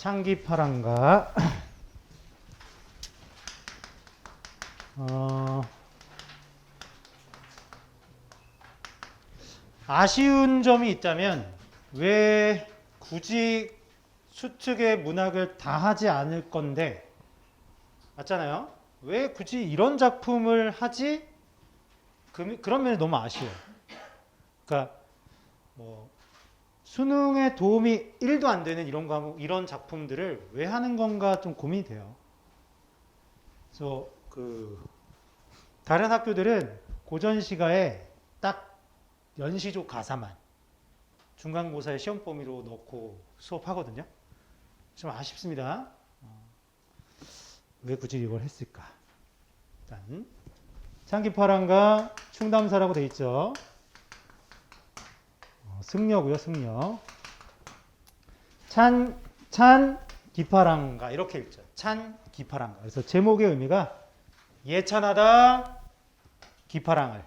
창기파랑가 아쉬운 점이 있다면 왜 굳이 수특의 문학을 다 하지 않을 건데 맞잖아요. 왜 굳이 이런 작품을 하지? 그런 면이 너무 아쉬워요. 그러니까 뭐 수능에 도움이 1도 안 되는 이런 과목, 이런 작품들을 왜 하는 건가 좀 고민이 돼요. 그래서 다른 학교들은 고전 시가에 딱 연시조 가사만 중간고사의 시험 범위로 넣고 수업하거든요. 좀 아쉽습니다. 왜 굳이 이걸 했을까? 일단 창기파랑가 충담사라고 돼 있죠. 승려고요, 승려. 찬 기파랑가 이렇게 읽죠. 찬 기파랑가. 그래서 제목의 의미가 예찬하다 기파랑을.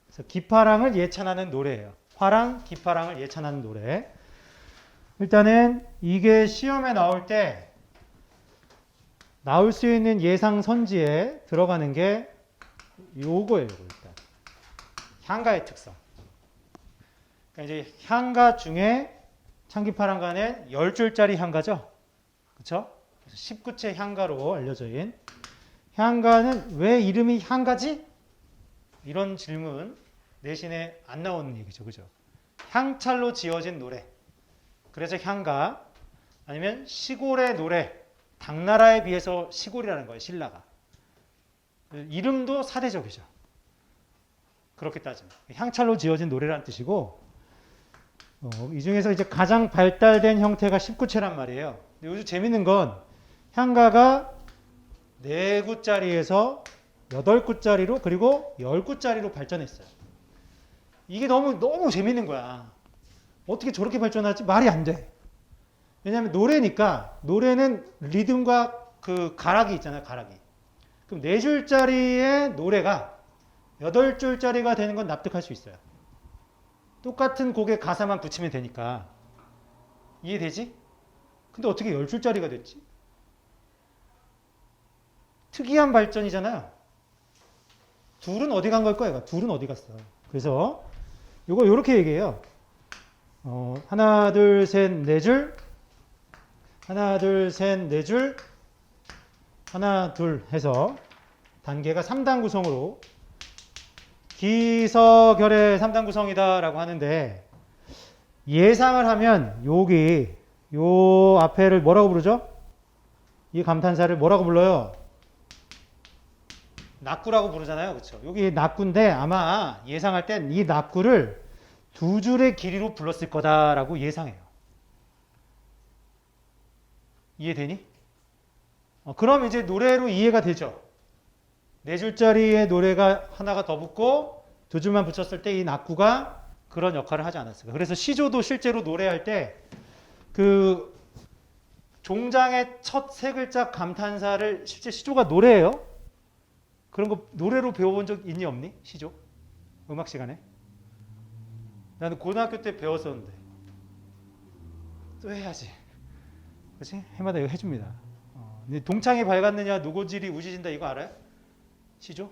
그래서 기파랑을 예찬하는 노래예요. 화랑 기파랑을 예찬하는 노래. 일단은 이게 시험에 나올 때 나올 수 있는 예상 선지에 들어가는 게 요거예요. 일단 향가의 특성. 그러니까 이제 향가 중에 창기파랑가는 10줄짜리 향가죠. 그렇죠? 19채 향가로 알려져 있는 향가는 왜 이름이 향가지? 이런 질문 내신에 안 나오는 얘기죠. 그죠? 향찰로 지어진 노래. 그래서 향가. 아니면 시골의 노래. 당나라에 비해서 시골이라는 거예요. 신라가. 이름도 사대적이죠. 그렇게 따지면. 향찰로 지어진 노래라는 뜻이고 이 중에서 이제 가장 발달된 형태가 19채란 말이에요. 근데 요즘 재밌는 건 향가가 4구짜리에서 8구짜리로 그리고 10구짜리로 발전했어요. 이게 너무 재밌는 거야. 어떻게 저렇게 발전하지? 말이 안 돼. 왜냐하면 노래니까 노래는 리듬과 가락이 있잖아요. 가락이. 그럼 4줄짜리의 노래가 8줄짜리가 되는 건 납득할 수 있어요. 똑같은 곡에 가사만 붙이면 되니까. 이해되지? 근데 어떻게 10줄짜리가 됐지? 특이한 발전이잖아요. 둘은 어디 간 걸 거야? 둘은 어디 갔어? 그래서 요거 요렇게 얘기해요. 하나, 둘, 셋, 4줄. 하나, 둘, 셋, 4줄. 하나, 둘 해서 단계가 3단 구성으로 기서결의 3단 구성이다라고 하는데 예상을 하면 여기 요 앞에를 뭐라고 부르죠? 이 감탄사를 뭐라고 불러요? 낙구라고 부르잖아요. 그렇죠? 여기 낙구인데 아마 예상할 땐 이 낙구를 2줄의 길이로 불렀을 거다라고 예상해요. 이해되니? 그럼 이제 노래로 이해가 되죠. 4줄짜리의 노래가 하나가 더 붙고 2줄만 붙였을 때 이 낙구가 그런 역할을 하지 않았을까. 그래서 시조도 실제로 노래할 때 종장의 첫 3글자 감탄사를 실제 시조가 노래예요. 그런 거 노래로 배워본 적 있니 없니? 시조? 음악 시간에? 나는 고등학교 때 배웠었는데 또 해야지. 그렇지? 해마다 이거 해줍니다. 동창이 밝았느냐 노고질이 우지진다 이거 알아요? 시조?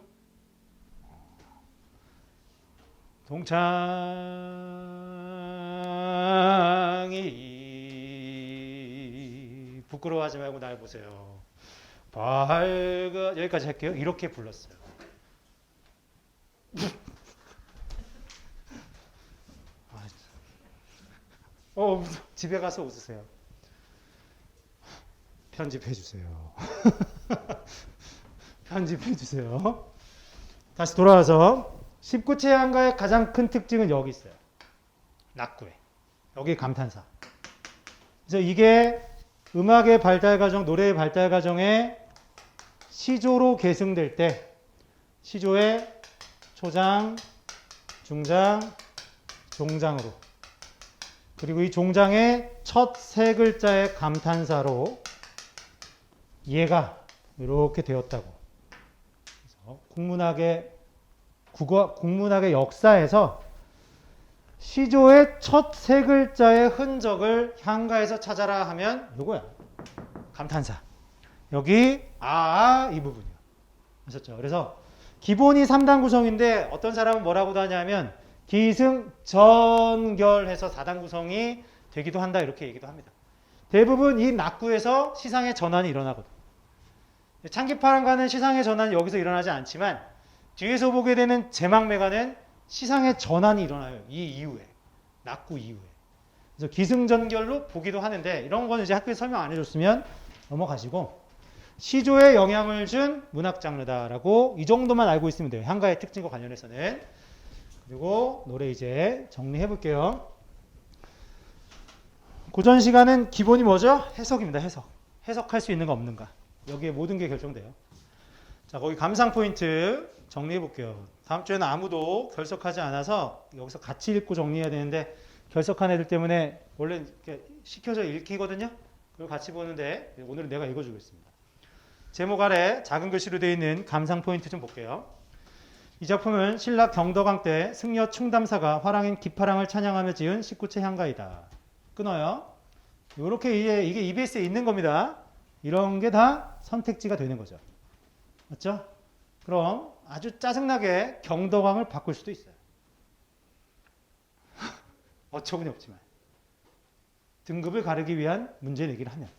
동창이 부끄러워하지 말고 날 보세요. 여기까지 할게요. 이렇게 불렀어요. 집에 가서 웃으세요. 편집해주세요. 편집해주세요. 다시 돌아와서 19채 향가의 가장 큰 특징은 여기 있어요. 낙구에. 여기 감탄사. 그래서 이게 음악의 발달 과정, 노래의 발달 과정에 시조로 계승될 때 시조의 초장, 중장, 종장으로 그리고 이 종장의 첫 3글자의 감탄사로 얘가 이렇게 되었다고. 그래서 국문학의 역사에서 시조의 첫 3글자의 흔적을 향가에서 찾아라 하면 이거야. 감탄사. 여기 이 부분이요. 아셨죠? 그래서 기본이 3단 구성인데 어떤 사람은 뭐라고도 하냐면 기승전결해서 4단 구성이 되기도 한다 이렇게 얘기도 합니다. 대부분 이 낙구에서 시상의 전환이 일어나거든. 창기파랑과는 시상의 전환이 여기서 일어나지 않지만 뒤에서 보게 되는 제막매가는 시상의 전환이 일어나요. 이 이후에. 낙구 이후에. 그래서 기승전결로 보기도 하는데 이런 거는 이제 학교에서 설명 안 해줬으면 넘어가시고 시조에 영향을 준 문학 장르다라고 이 정도만 알고 있으면 돼요. 향가의 특징과 관련해서는. 그리고 노래 이제 정리해 볼게요. 고전 시간은 기본이 뭐죠? 해석입니다. 해석. 해석할 수 있는가 없는가. 여기에 모든 게 결정돼요. 자, 거기 감상 포인트 정리해 볼게요. 다음 주에는 아무도 결석하지 않아서 여기서 같이 읽고 정리해야 되는데 결석한 애들 때문에 원래 이렇게 시켜져 읽히거든요. 그리고 같이 보는데 오늘은 내가 읽어주겠습니다. 제목 아래 작은 글씨로 되어 있는 감상 포인트 좀 볼게요. 이 작품은 신라 경덕왕 때 승려 충담사가 화랑인 기파랑을 찬양하며 지은 19채 향가이다. 끊어요. 이렇게 이게 EBS에 있는 겁니다. 이런 게 다 선택지가 되는 거죠. 맞죠? 그럼 아주 짜증나게 경덕왕을 바꿀 수도 있어요. 어처구니 없지만. 등급을 가르기 위한 문제 내기를 하면.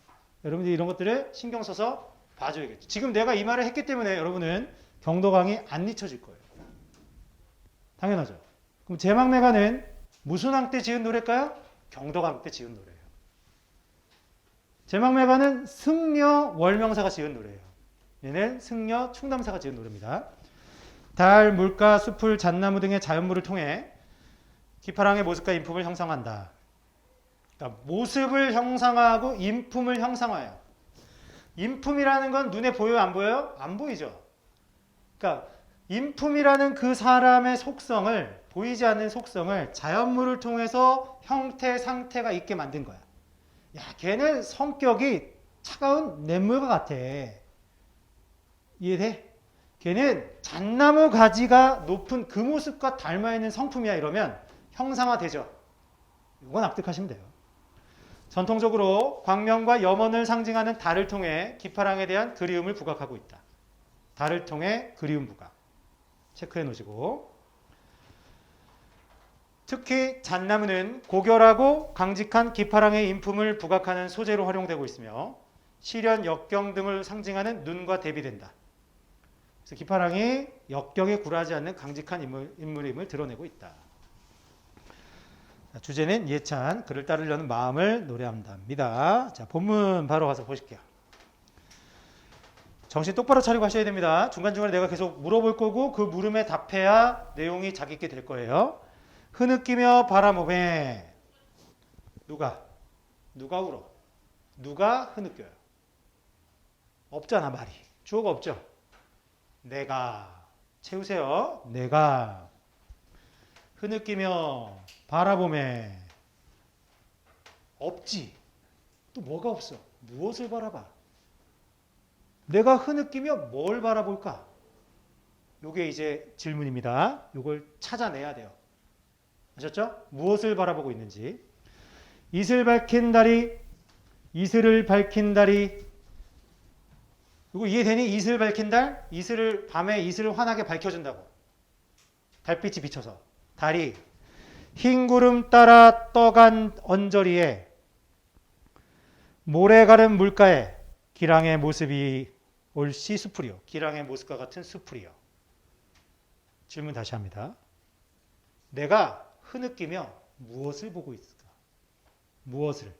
여러분들이 이런 것들을 신경 써서 봐줘야겠죠. 지금 내가 이 말을 했기 때문에 여러분은 경덕왕이 안 잊혀질 거예요. 당연하죠. 그럼 제막매가는 무슨 왕 때 지은 노래일까요? 경덕왕 때 지은 노래예요. 제막매가는 승려 월명사가 지은 노래예요. 얘는 승려 충담사가 지은 노래입니다. 달, 물가, 수풀, 잣나무 등의 자연물을 통해 기파랑의 모습과 인품을 형상한다. 그러니까 모습을 형상하고 인품을 형상화해요. 인품이라는 건 눈에 보여요? 안 보여요? 안 보이죠. 그러니까 인품이라는 그 사람의 속성을, 보이지 않는 속성을 자연물을 통해서 형태, 상태가 있게 만든 거야. 야, 걔는 성격이 차가운 냇물과 같아. 이해돼? 걔는 잣나무 가지가 높은 그 모습과 닮아있는 성품이야 이러면 형상화되죠. 이건 납득하시면 돼요. 전통적으로 광명과 염원을 상징하는 달을 통해 기파랑에 대한 그리움을 부각하고 있다. 달을 통해 그리움 부각. 체크해 놓으시고. 특히 잣나무는 고결하고 강직한 기파랑의 인품을 부각하는 소재로 활용되고 있으며 시련, 역경 등을 상징하는 눈과 대비된다. 그래서 기파랑이 역경에 굴하지 않는 강직한 인물임을 드러내고 있다. 주제는 예찬, 그를 따르려는 마음을 노래한답니다. 자, 본문 바로 가서 보실게요. 정신 똑바로 차리고 하셔야 됩니다. 중간중간에 내가 계속 물어볼 거고 그 물음에 답해야 내용이 자기있게 될 거예요. 흐느끼며 바라보매. 누가 울어? 누가 흐느껴요? 없잖아, 말이. 주어가 없죠? 내가. 채우세요. 내가. 흐느끼며 바라보매. 없지. 또 뭐가 없어? 무엇을 바라봐? 내가 흐느끼며 뭘 바라볼까? 요게 이제 질문입니다. 요걸 찾아내야 돼요. 아셨죠? 무엇을 바라보고 있는지. 이슬을 밝힌 달이, 이거 이해되니? 이슬을 밝힌 달? 밤에 이슬을 환하게 밝혀준다고. 달빛이 비쳐서. 달이 흰 구름 따라 떠간 언저리에 모래 가른 물가에 기랑의 모습이 올시 수풀이요. 기랑의 모습과 같은 수풀이요. 질문 다시 합니다. 내가 흐느끼며 무엇을 보고 있을까? 무엇을?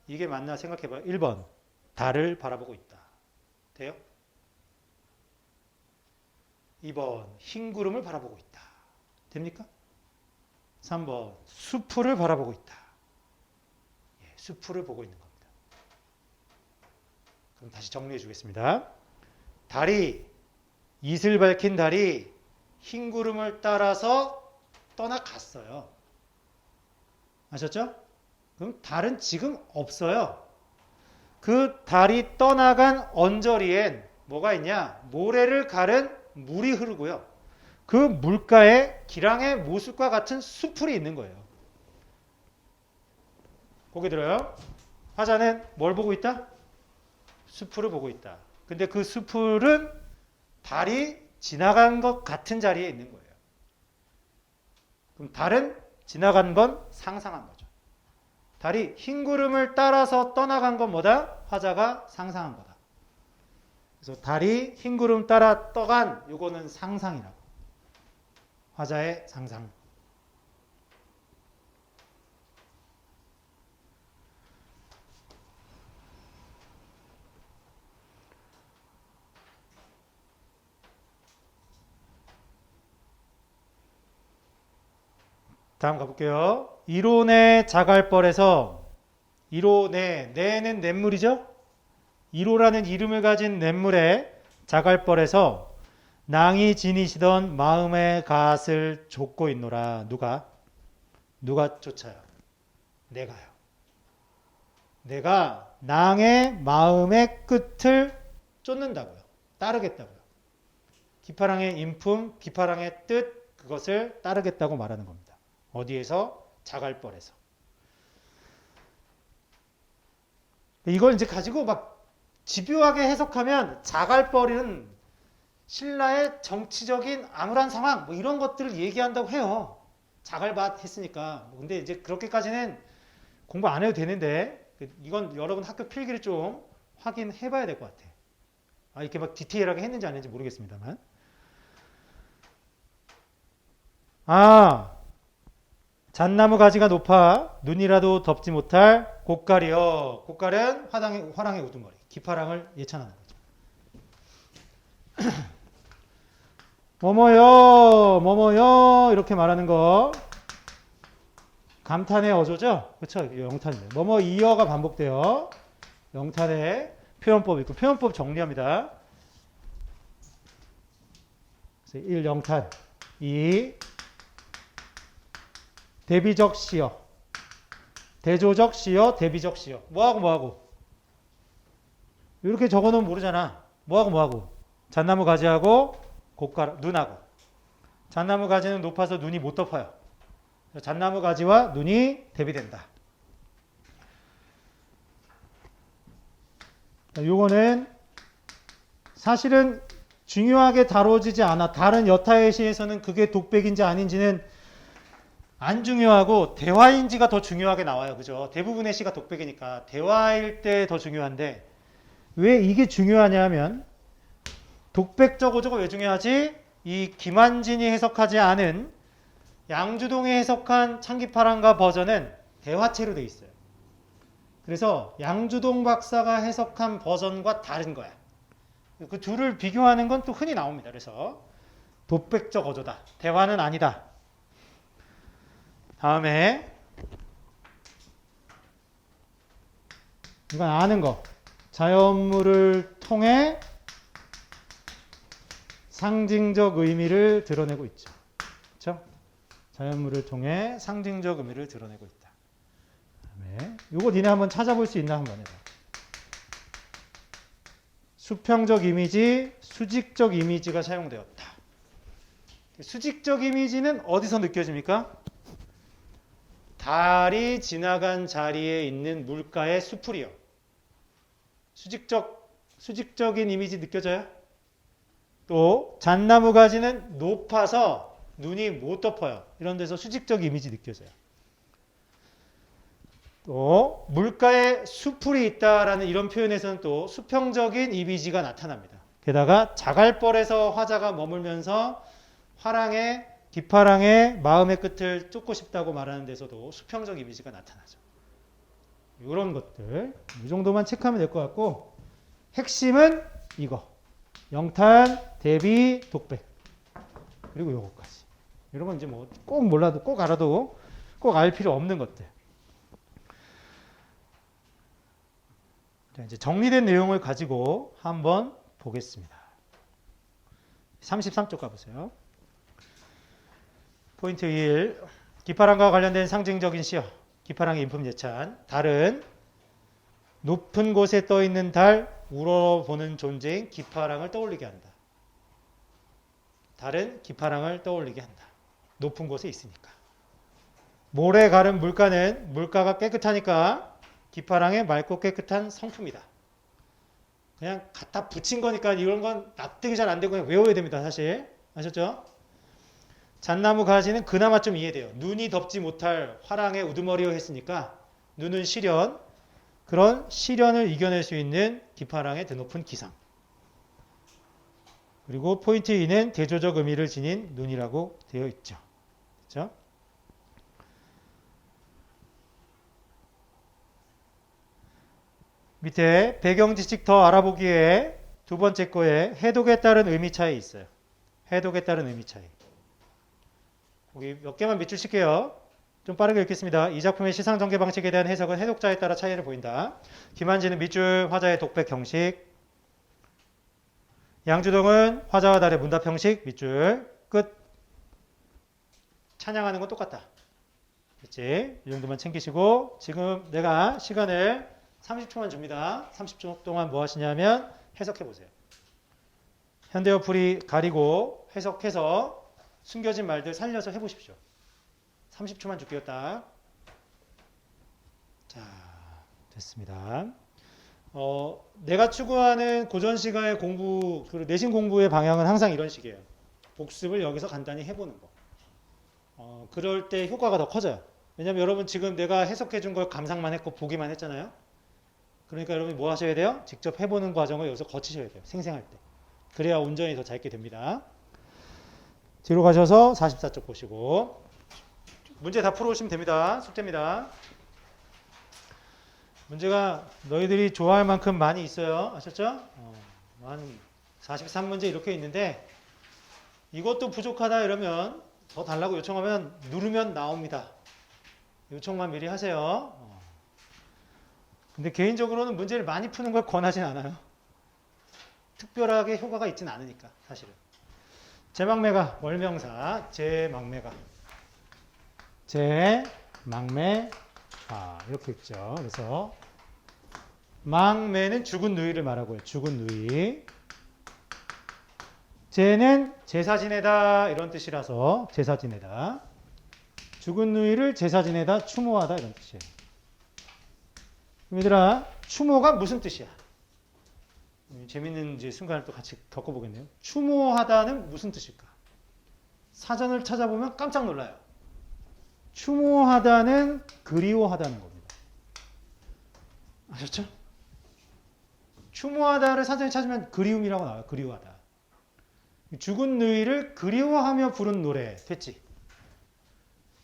이게 맞나 생각해봐요. 1번 달을 바라보고 있다. 돼요? 2번 흰 구름을 바라보고 있다. 됩니까? 3번 수풀을 바라보고 있다. 예, 수풀을 보고 있는 겁니다. 그럼 다시 정리해 주겠습니다. 이슬 밝힌 달이 흰 구름을 따라서 떠나갔어요. 아셨죠? 그럼 달은 지금 없어요. 그 달이 떠나간 언저리엔 뭐가 있냐? 모래를 가른 물이 흐르고요. 그 물가에 기랑의 모습과 같은 수풀이 있는 거예요. 고개 들어요. 화자는 뭘 보고 있다? 수풀을 보고 있다. 근데 그 수풀은 달이 지나간 것 같은 자리에 있는 거예요. 그럼 달은 지나간 건 상상한 거죠. 달이 흰 구름을 따라서 떠나간 건 뭐다? 화자가 상상한 거다. 그래서 달이 흰 구름 따라 떠간 요거는 상상이라고. 화자의 상상. 다음 가볼게요. 이론의 자갈벌에서 이론의 내는 냇물이죠. 이로라는 이름을 가진 냇물의 자갈벌에서 낭이 지니시던 마음의 갓을 쫓고 있노라. 누가 쫓아요? 내가요. 내가 낭의 마음의 끝을 쫓는다고요. 따르겠다고요. 기파랑의 인품, 기파랑의 뜻, 그것을 따르겠다고 말하는 겁니다. 어디에서? 자갈벌에서. 이걸 이제 가지고 막 집요하게 해석하면 자갈벌은 신라의 정치적인 암울한 상황 뭐 이런 것들을 얘기한다고 해요. 자갈밭 했으니까. 근데 이제 그렇게까지는 공부 안 해도 되는데 이건 여러분 학교 필기를 좀 확인해 봐야 될 것 같아. 이렇게 막 디테일하게 했는지 안 했는지 모르겠습니다만. 잣나무 가지가 높아 눈이라도 덮지 못할 곡갈이여. 곡갈은 화랑의 우두머리. 기파랑을 예찬하는 거죠. 뭐뭐여 이렇게 말하는 거 감탄의 어조죠. 그렇죠? 영탄이에요. 뭐뭐이여가 반복돼요. 영탄의 표현법 있고 표현법 정리합니다. 1 영탄 2 대비적 시여 대조적 시여 대비적 시여 뭐하고 이렇게 적어놓으면 모르잖아. 뭐하고 잣나무 가지하고 곡갈 눈하고 잣나무 가지는 높아서 눈이 못 덮어요. 잣나무 가지와 눈이 대비된다. 요거는 사실은 중요하게 다뤄지지 않아. 다른 여타의 시에서는 그게 독백인지 아닌지는 안 중요하고 대화인지가 더 중요하게 나와요. 그죠? 대부분의 시가 독백이니까 대화일 때 더 중요한데 왜 이게 중요하냐 하면 독백적 어조가 왜 중요하지? 이 김한진이 해석하지 않은 양주동이 해석한 창기파랑가 버전은 대화체로 돼 있어요. 그래서 양주동 박사가 해석한 버전과 다른 거야. 그 둘을 비교하는 건 또 흔히 나옵니다. 그래서 독백적 어조다. 대화는 아니다. 다음에 이건 아는 거. 자연물을 통해 상징적 의미를 드러내고 있죠. 그렇죠? 자연물을 통해 상징적 의미를 드러내고 있다. 그다음에 이거 니네 한번 찾아볼 수 있나 한번 해봐. 수평적 이미지, 수직적 이미지가 사용되었다. 수직적 이미지는 어디서 느껴집니까? 달이 지나간 자리에 있는 물가의 수풀이요. 수직적인 이미지 느껴져요? 또 잣나무 가지는 높아서 눈이 못 덮어요. 이런 데서 수직적 이미지 느껴져요. 또 물가에 수풀이 있다라는 이런 표현에서는 또 수평적인 이미지가 나타납니다. 게다가 자갈벌에서 화자가 머물면서 기파랑의 마음의 끝을 쫓고 싶다고 말하는 데서도 수평적 이미지가 나타나죠. 이런 것들 이 정도만 체크하면 될 것 같고 핵심은 이거 영탄, 대비, 독백 그리고 요거까지. 이런 건 이제 뭐 꼭 몰라도 꼭 알아도 꼭 알 필요 없는 것들. 자, 이제 정리된 내용을 가지고 한번 보겠습니다. 33쪽 가보세요. 포인트 1. 기파랑과 관련된 상징적인 시어. 기파랑의 인품 예찬. 달은 높은 곳에 떠 있는 달, 우러보는 존재인 기파랑을 떠올리게 한다. 달은 기파랑을 떠올리게 한다. 높은 곳에 있으니까. 모래 가른 물가는 물가가 깨끗하니까 기파랑의 맑고 깨끗한 성품이다. 그냥 갖다 붙인 거니까 이런 건 납득이 잘 안 되고 그냥 외워야 됩니다. 사실. 아셨죠? 잣나무 가지는 그나마 좀 이해돼요. 눈이 덮지 못할 화랑의 우두머리여 했으니까 눈은 시련, 그런 시련을 이겨낼 수 있는 기파랑의 드높은 기상. 그리고 포인트 2는 대조적 의미를 지닌 눈이라고 되어 있죠. 그렇죠? 밑에 배경 지식 더 알아보기에 두 번째 거에 해독에 따른 의미 차이 있어요. 해독에 따른 의미 차이. 여기 몇 개만 밑줄 칠게요. 좀 빠르게 읽겠습니다. 이 작품의 시상 전개 방식에 대한 해석은 해독자에 따라 차이를 보인다. 김한진은 밑줄 화자의 독백 형식. 양주동은 화자와 달의 문답 형식. 밑줄 끝. 찬양하는 건 똑같다. 그렇지? 이 정도만 챙기시고 지금 내가 시간을 30초만 줍니다. 30초 동안 뭐 하시냐면 해석해 보세요. 현대어풀이 가리고 해석해서 숨겨진 말들 살려서 해보십시오. 30초만 줄게요. 딱. 자, 됐습니다. 내가 추구하는 고전시가의 공부, 그리고 내신 공부의 방향은 항상 이런 식이에요. 복습을 여기서 간단히 해보는 거. 그럴 때 효과가 더 커져요. 왜냐면 여러분 지금 내가 해석해 준 걸 감상만 했고 보기만 했잖아요. 그러니까 여러분이 뭐 하셔야 돼요? 직접 해보는 과정을 여기서 거치셔야 돼요. 생생할 때. 그래야 온전히 더 잘 있게 됩니다. 뒤로 가셔서 44쪽 보시고 문제 다 풀어오시면 됩니다. 숙제입니다. 문제가 너희들이 좋아할 만큼 많이 있어요. 아셨죠? 한 43문제 이렇게 있는데 이것도 부족하다 이러면 더 달라고 요청하면 누르면 나옵니다. 요청만 미리 하세요. 근데 개인적으로는 문제를 많이 푸는 걸 권하진 않아요. 특별하게 효과가 있진 않으니까 사실은. 제망매가 월명사 제망매가 제망매 이렇게 있죠. 그래서 망매는 죽은 누이를 말하고요. 죽은 누이. 제는 제사 지내다 이런 뜻이라서 제사 지내다. 죽은 누이를 제사 지내다 추모하다 이런 뜻이에요. 얘들아 추모가 무슨 뜻이야? 재밌는 이제 순간을 또 같이 겪어보겠네요. 추모하다는 무슨 뜻일까? 사전을 찾아보면 깜짝 놀라요. 추모하다는 그리워하다는 겁니다. 아셨죠? 추모하다를 사전에 찾으면 그리움이라고 나와요. 그리워하다. 죽은 누이를 그리워하며 부른 노래 됐지?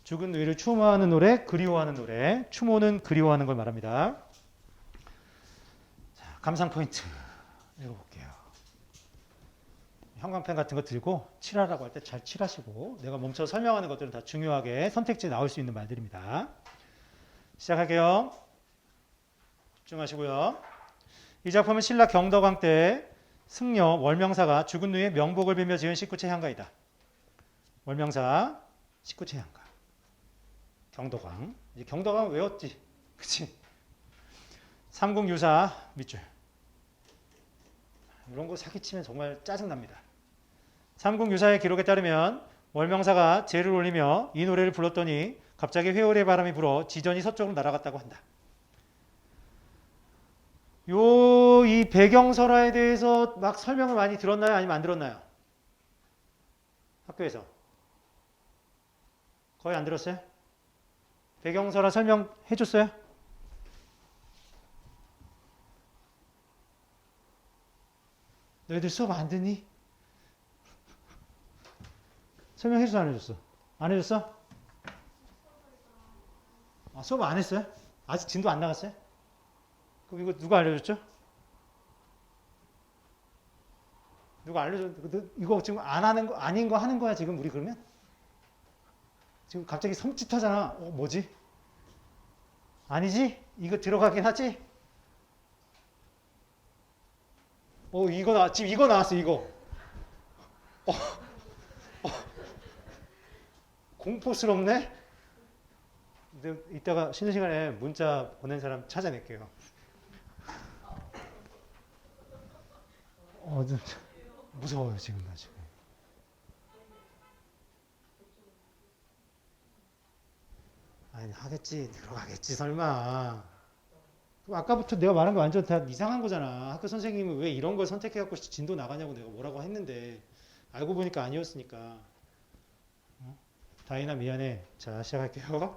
죽은 누이를 추모하는 노래, 그리워하는 노래. 추모는 그리워하는 걸 말합니다. 자, 감상 포인트 읽어볼게요. 형광펜 같은 거 들고 칠하라고 할 때 잘 칠하시고 내가 멈춰서 설명하는 것들은 다 중요하게 선택지에 나올 수 있는 말들입니다. 시작할게요. 집중하시고요. 이 작품은 신라 경덕왕 때 승려 월명사가 죽은 누이의 명복을 빌며 지은 식구체 향가이다. 월명사 식구체 향가. 경덕왕. 이제 경덕왕 외웠지. 그치? 삼국유사 밑줄. 이런 거 사기치면 정말 짜증납니다. 삼국유사의 기록에 따르면 월명사가 제를 올리며 이 노래를 불렀더니 갑자기 회오리의 바람이 불어 지전이 서쪽으로 날아갔다고 한다. 이 배경설화에 대해서 막 설명을 많이 들었나요? 아니면 안 들었나요? 학교에서. 거의 안 들었어요? 배경설화 설명해 줬어요? 너희들 수업 안 듣니? 설명해줬어 안 해줬어? 안 해줬어? 수업 안 했어요? 아직 진도 안 나갔어요? 그럼 이거 누가 알려줬죠? 누가 알려줬? 이거 지금 안 하는 거 아닌 거 하는 거야 지금 우리 그러면? 지금 갑자기 섬찟하잖아. 뭐지? 아니지? 이거 들어가긴 하지? 지금 이거 나왔어 이거. 공포스럽네? 이따가 쉬는 시간에 문자 보낸 사람 찾아낼게요. 무서워요 지금 나 지금. 아니 하겠지 들어가겠지 설마. 그럼 아까부터 내가 말한 거 완전 다 이상한 거잖아. 학교 선생님은 왜 이런 걸 선택해갖고 진도 나가냐고 내가 뭐라고 했는데 알고 보니까 아니었으니까. 다이나 미안해. 자 시작할게요.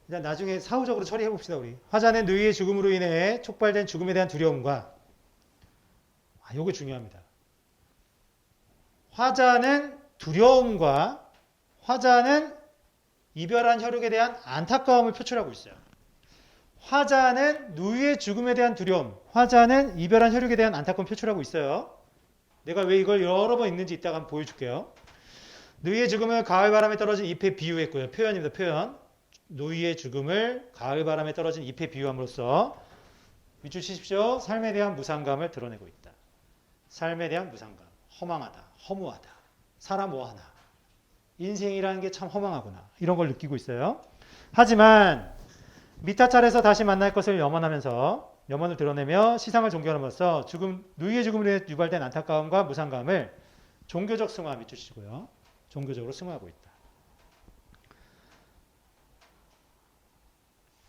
일단 나중에 사후적으로 처리해 봅시다 우리. 화자는 누이의 죽음으로 인해 촉발된 죽음에 대한 두려움과 요거 중요합니다. 화자는 두려움과 화자는 이별한 혈육에 대한 안타까움을 표출하고 있어요. 화자는 누이의 죽음에 대한 두려움, 화자는 이별한 혈육에 대한 안타까움을 표출하고 있어요. 내가 왜 이걸 여러 번 읽는지 이따가 한번 보여줄게요. 누이의 죽음을 가을바람에 떨어진 잎에 비유했고요. 표현입니다. 표현. 누이의 죽음을 가을바람에 떨어진 잎에 비유함으로써 밑줄 치십시오. 삶에 대한 무상감을 드러내고 있다. 삶에 대한 무상감. 허망하다. 허무하다. 살아 뭐하나. 인생이라는 게 참 허망하구나. 이런 걸 느끼고 있어요. 하지만 미타찰에서 다시 만날 것을 염원을 드러내며 시상을 존경함으로써 누이의 죽음으로 인해 유발된 안타까움과 무상감을 종교적 승화 밑줄 치고요. 종교적으로 승화하고 있다.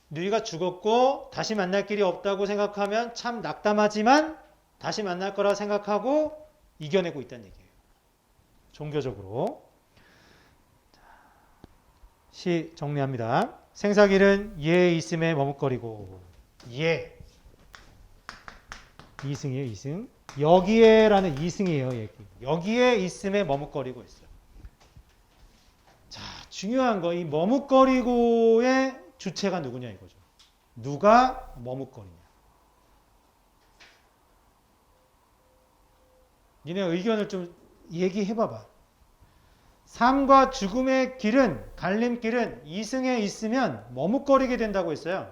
누이가 죽었고 다시 만날 길이 없다고 생각하면 참 낙담하지만 다시 만날 거라 생각하고 이겨내고 있다는 얘기예요. 종교적으로. 시 정리합니다. 생사길은 예에 있음에 머뭇거리고 예. 이승이에요. 이승. 여기에라는 이승이에요. 여기에 있음에 머뭇거리고 있어요. 자, 중요한 거 이 머뭇거리고의 주체가 누구냐 이거죠. 누가 머뭇거리냐. 니네 의견을 좀 얘기해봐봐. 삶과 죽음의 길은, 갈림길은 이승에 있으면 머뭇거리게 된다고 했어요.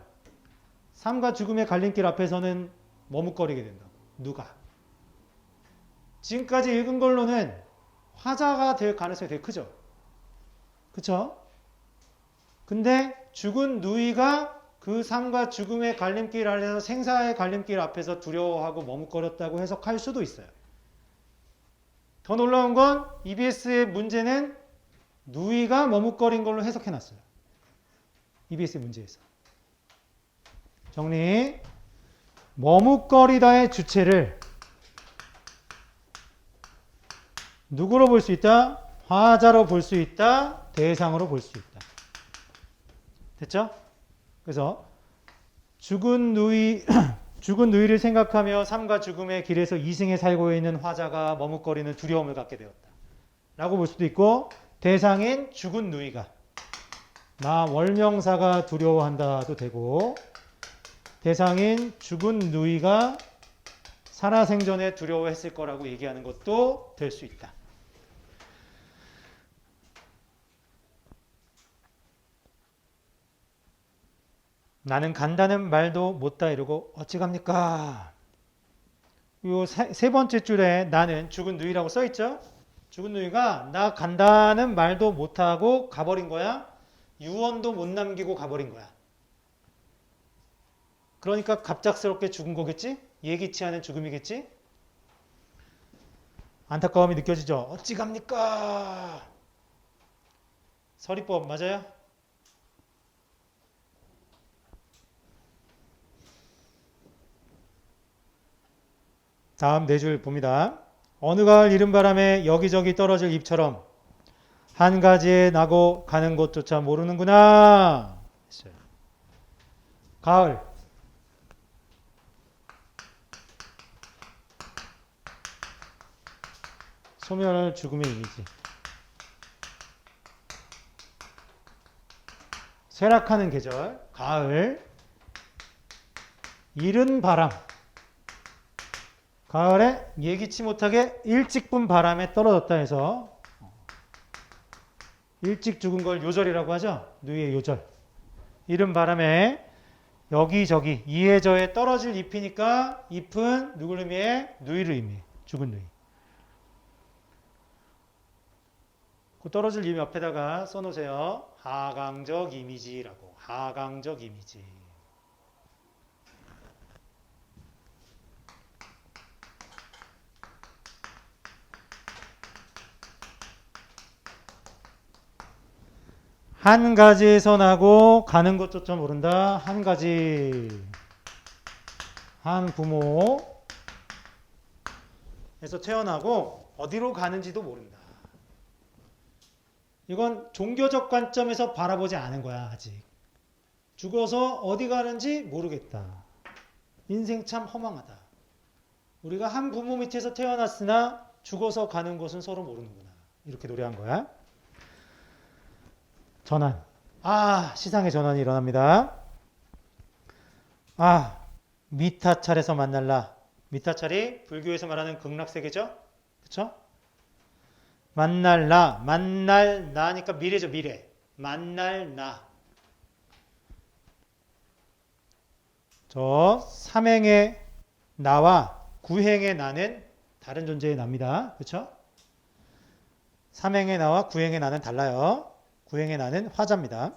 삶과 죽음의 갈림길 앞에서는 머뭇거리게 된다고. 누가? 지금까지 읽은 걸로는 화자가 될 가능성이 되게 크죠. 그쵸? 근데 죽은 누이가 그 삶과 죽음의 갈림길 아래서 생사의 갈림길 앞에서 두려워하고 머뭇거렸다고 해석할 수도 있어요. 더 놀라운 건 EBS의 문제는 누이가 머뭇거린 걸로 해석해놨어요. EBS의 문제에서. 정리. 머뭇거리다의 주체를 누구로 볼 수 있다? 화자로 볼 수 있다. 대상으로 볼 수 있다. 됐죠? 그래서 죽은 누이를 생각하며 삶과 죽음의 길에서 이승에 살고 있는 화자가 머뭇거리는 두려움을 갖게 되었다. 라고 볼 수도 있고 대상인 죽은 누이가 나 월명사가 두려워한다도 되고 대상인 죽은 누이가 살아생전에 두려워했을 거라고 얘기하는 것도 될 수 있다. 나는 간다는 말도 못다 이러고 어찌 갑니까? 요 세 번째 줄에 나는 죽은 누이라고 써있죠? 죽은 누이가 나 간다는 말도 못하고 가버린 거야. 유언도 못 남기고 가버린 거야. 그러니까 갑작스럽게 죽은 거겠지? 예기치 않은 죽음이겠지? 안타까움이 느껴지죠? 어찌 갑니까? 서리법 맞아요? 다음 네 줄 봅니다. 어느 가을 이른 바람에 여기저기 떨어질 잎처럼 한 가지에 나고 가는 곳조차 모르는구나. 했어요. 가을. 소멸할 죽음의 이미지. 쇠락하는 계절. 가을. 이른 바람. 가을에 예기치 못하게 일찍 분 바람에 떨어졌다 해서 일찍 죽은 걸 요절이라고 하죠. 누이의 요절. 이른 바람에 여기저기 이해저해 떨어질 잎이니까 잎은 누구를 의미해? 누이를 의미해. 죽은 누이. 그 떨어질 잎 옆에다가 써놓으세요. 하강적 이미지라고. 하강적 이미지. 한 가지에서 나고 가는 것조차 모른다. 한 가지. 한 부모에서 태어나고 어디로 가는지도 모른다. 이건 종교적 관점에서 바라보지 않은 거야, 아직. 죽어서 어디 가는지 모르겠다. 인생 참 허망하다. 우리가 한 부모 밑에서 태어났으나 죽어서 가는 곳은 서로 모르는구나. 이렇게 노래한 거야. 전환. 시상의 전환이 일어납니다. 미타찰에서 만날라. 미타찰이 불교에서 말하는 극락세계죠? 그쵸? 만날라. 만날 나니까 미래죠, 미래. 만날 나. 저 삼행의 나와 구행의 나는 다른 존재의 나입니다. 그쵸? 삼행의 나와 구행의 나는 달라요. 구행의 나는 화자입니다.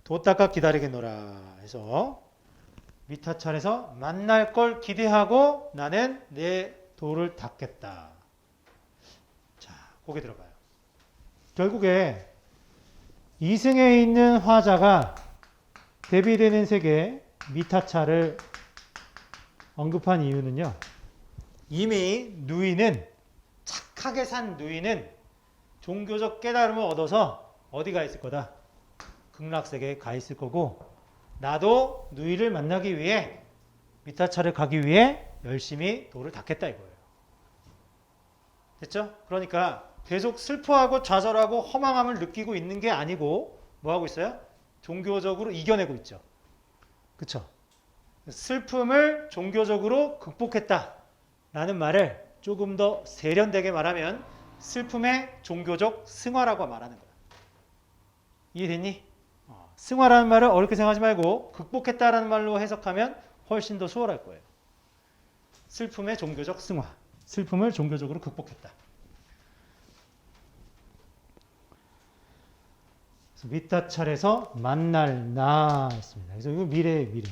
도 닦아 기다리겠노라 해서 미타찰에서 만날 걸 기대하고 나는 내 도를 닦겠다. 자, 고개 들어봐요. 결국에 이승에 있는 화자가 대비되는 세계 미타찰을 언급한 이유는요. 이미 누이는 착하게 산 누이는 종교적 깨달음을 얻어서 어디가 있을 거다? 극락세계에 가 있을 거고 나도 누이를 만나기 위해 미타찰을 가기 위해 열심히 도를 닦겠다 이거예요. 됐죠? 그러니까 계속 슬퍼하고 좌절하고 허망함을 느끼고 있는 게 아니고 뭐 하고 있어요? 종교적으로 이겨내고 있죠. 그쵸? 슬픔을 종교적으로 극복했다라는 말을 조금 더 세련되게 말하면 슬픔의 종교적 승화라고 말하는 거야. 이해됐니? 승화라는 말을 어렵게 생각하지 말고 극복했다라는 말로 해석하면 훨씬 더 수월할 거예요. 슬픔의 종교적 승화. 슬픔을 종교적으로 극복했다. 미타찰에서 만날 나 했습니다. 그래서 이거 미래. 이게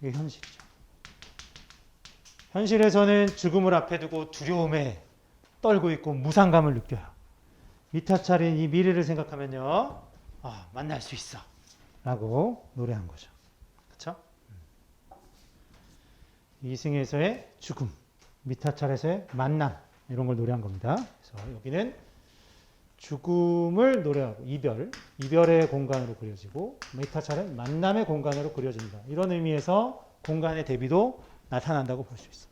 현실이죠. 현실에서는 죽음을 앞에 두고 두려움에 떨고 있고 무상감을 느껴요. 미타찰인 이 미래를 생각하면요. 만날 수 있어. 라고 노래한 거죠. 그쵸? 이승에서의 죽음, 미타찰에서의 만남 이런 걸 노래한 겁니다. 그래서 여기는 죽음을 노래하고 이별의 공간으로 그려지고 미타찰은 만남의 공간으로 그려집니다. 이런 의미에서 공간의 대비도 나타난다고 볼 수 있습니다.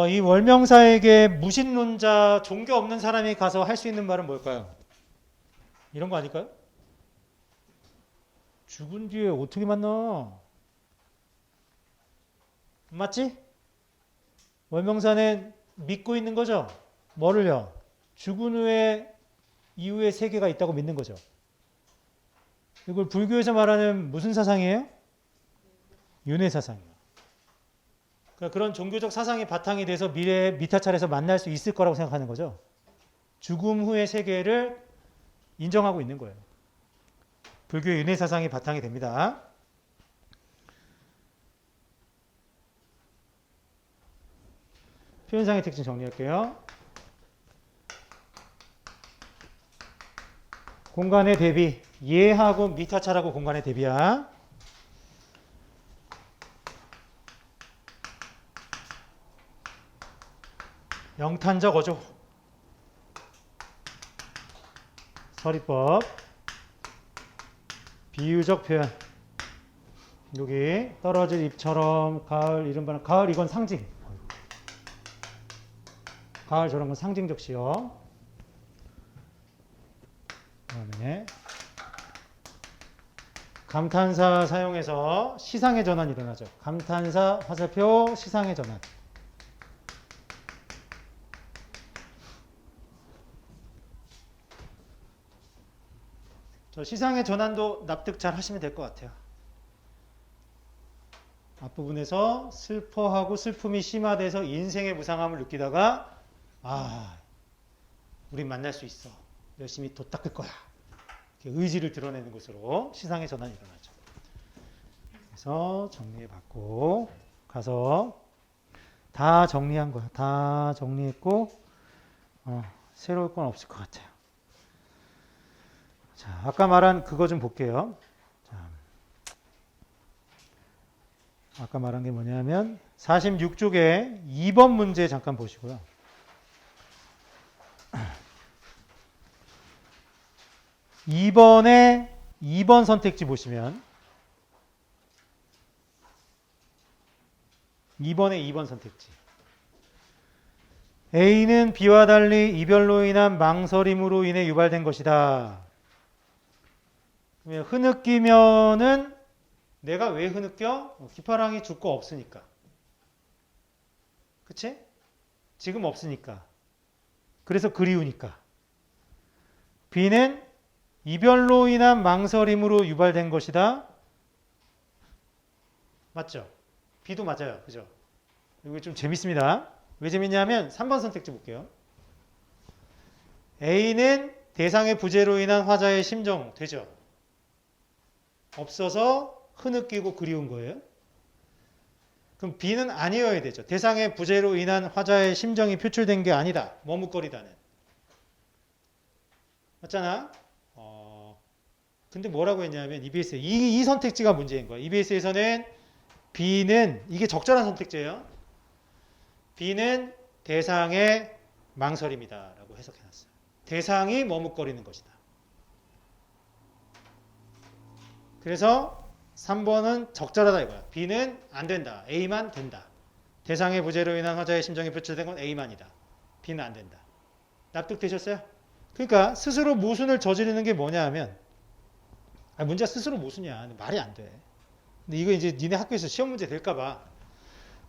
이 월명사에게 무신론자, 종교 없는 사람이 가서 할 수 있는 말은 뭘까요? 이런 거 아닐까요? 죽은 뒤에 어떻게 만나? 맞지? 월명사는 믿고 있는 거죠? 뭐를요? 죽은 후에 이후에 세계가 있다고 믿는 거죠. 이걸 불교에서 말하는 무슨 사상이에요? 윤회 사상이에요. 그러니까 그런 종교적 사상이 바탕이 돼서 미래에 미타찰에서 만날 수 있을 거라고 생각하는 거죠. 죽음 후의 세계를 인정하고 있는 거예요. 불교의 윤회 사상이 바탕이 됩니다. 표현상의 특징 정리할게요. 공간의 대비, 예하고 미타찰하고 공간의 대비야. 영탄적 어조, 서리법, 비유적 표현. 여기 떨어질 잎처럼 가을 이른바 가을 이건 상징. 가을 저런 건 상징적 시어. 그다음에 감탄사 사용해서 시상의 전환이 일어나죠. 감탄사 화살표 시상의 전환. 저 시상의 전환도 납득 잘 하시면 될 것 같아요. 앞부분에서 슬퍼하고 슬픔이 심화돼서 인생의 무상함을 느끼다가 우린 만날 수 있어. 열심히 도 닦을 거야. 이렇게 의지를 드러내는 것으로 시상의 전환이 일어나죠. 그래서 정리해봤고 가서 다 정리한 거야. 다 정리했고 새로울 건 없을 것 같아요. 자, 아까 말한 그거 좀 볼게요. 자, 아까 말한 게 뭐냐면 46쪽에 2번 문제 잠깐 보시고요. 2번에 2번 선택지 보시면 2번에 2번 선택지. A는 B와 달리 이별로 인한 망설임으로 인해 유발된 것이다. 흐느끼면은 내가 왜 흐느껴? 기파랑이 줄 거 없으니까. 그치? 지금 없으니까. 그래서 그리우니까. B는 이별로 인한 망설임으로 유발된 것이다. 맞죠? B도 맞아요. 그죠? 이거 좀 재밌습니다. 왜 재밌냐면 3번 선택지 볼게요. A는 대상의 부재로 인한 화자의 심정 되죠? 없어서 흐느끼고 그리운 거예요. 그럼 B는 아니어야 되죠. 대상의 부재로 인한 화자의 심정이 표출된 게 아니다. 머뭇거리다는. 맞잖아? 근데 뭐라고 했냐면 EBS에 이 선택지가 문제인 거야. EBS에서는 B는 이게 적절한 선택지예요. B는 대상의 망설임이다 라고 해석해놨어요. 대상이 머뭇거리는 것이다. 그래서 3번은 적절하다 이거야. B는 안 된다. A만 된다. 대상의 부재로 인한 화자의 심정이 표출된 건 A만이다. B는 안 된다. 납득되셨어요? 그러니까 스스로 모순을 저지르는 게 뭐냐 하면 문제가 스스로 모순이야. 말이 안 돼. 근데 이거 이제 니네 학교에서 시험 문제 될까 봐.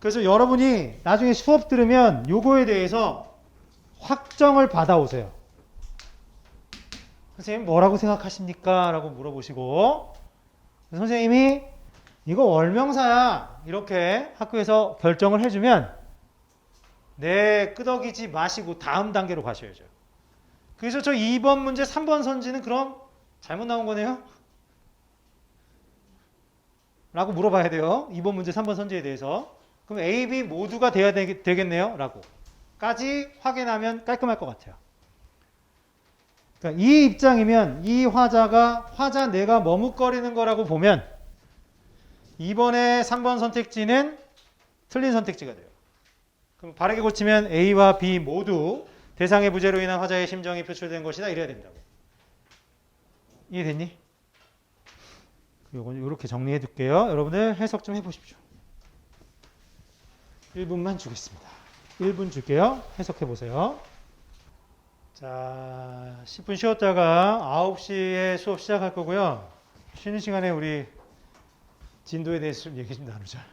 그래서 여러분이 나중에 수업 들으면 요거에 대해서 확정을 받아오세요. 선생님 뭐라고 생각하십니까? 라고 물어보시고 선생님이 이거 월명사야 이렇게 학교에서 결정을 해주면 네 끄덕이지 마시고 다음 단계로 가셔야죠. 그래서 저 2번 문제 3번 선지는 그럼 잘못 나온 거네요? 라고 물어봐야 돼요. 2번 문제 3번 선지에 대해서. 그럼 A, B 모두가 돼야 되겠네요? 라고 까지 확인하면 깔끔할 것 같아요. 그러니까 이 입장이면 이 화자 내가 머뭇거리는 거라고 보면 2번의 3번 선택지는 틀린 선택지가 돼요. 그럼 바르게 고치면 A와 B 모두 대상의 부재로 인한 화자의 심정이 표출된 것이다 이래야 된다고. 이해됐니? 요건 이렇게 정리해 둘게요. 여러분들 해석 좀 해보십시오. 1분만 주겠습니다. 1분 줄게요. 해석해 보세요. 자, 10분 쉬었다가 9시에 수업 시작할 거고요. 쉬는 시간에 우리 진도에 대해서 좀 얘기 좀 나누자.